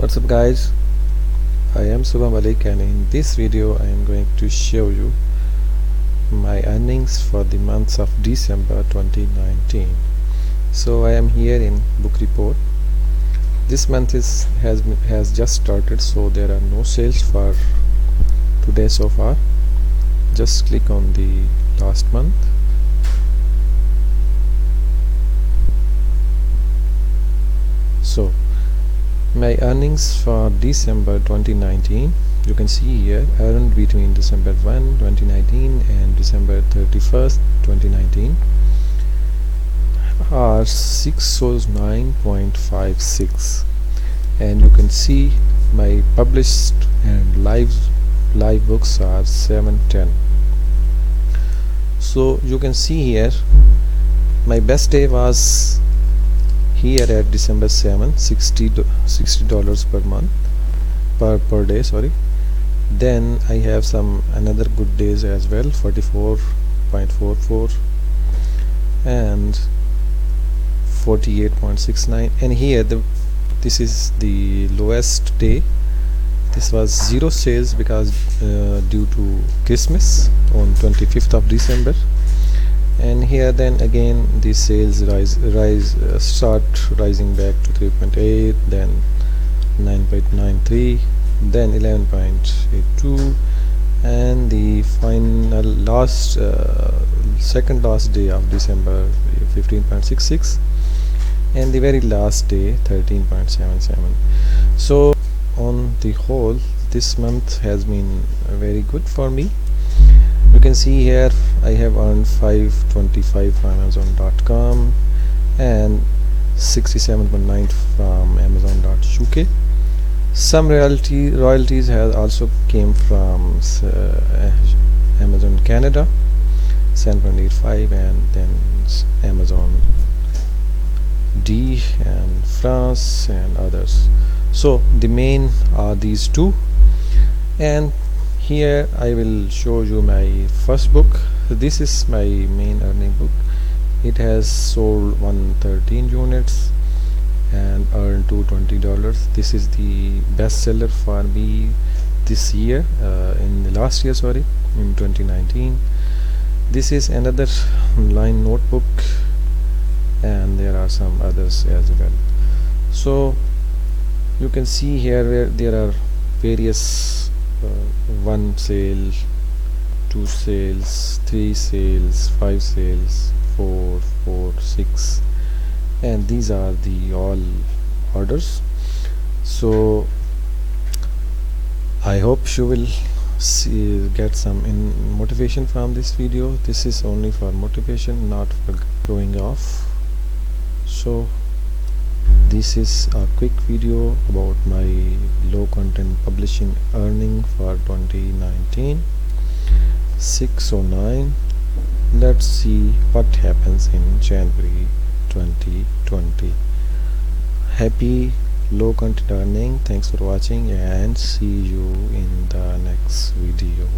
What's up guys, I am Subha Malik, and in this video I am going to show you my earnings for the months of December 2019. So I am here in book report. This month has just started, so there are no sales for today so far. Just click on the last month. So my earnings for December 2019, you can see here, earned between December 1, 2019 and December 31st, 2019 are 609.56, and you can see my published and live books are 710. So you can see here my best day was here at December 7, $60 per month per day, sorry. Then I have some another good days as well, 44.44 and 48.69, and here this is the lowest day. This was zero sales because due to Christmas on 25th of December. And here then again the sales start rising back to 3.8, then 9.93, then 11.82, and the final second last day of December 15.66, and the very last day 13.77. So on the whole this month has been very good for me. You can see here I have earned 525 from Amazon.com and 67.9 from Amazon.uk. Some royalties has also came from Amazon Canada, 7.85, and then Amazon D and France and others. So the main are these two, and here I will show you my first book. This is my main earning book. It has sold 113 units and earned $220. This is the bestseller for me this year, in the last year, sorry, in 2019. This is another line notebook, and there are some others as well. So you can see here where there are various 1 sale, 2 sales, 3 sales, 5 sales, 4, 6, and these are the all orders. So I hope you will get some motivation from this video. This is only for motivation, not for going off. So this is a quick video about my low content publishing earning for 2019, 609. Let's see what happens in January 2020. Happy low content earning. Thanks for watching, and see you in the next video.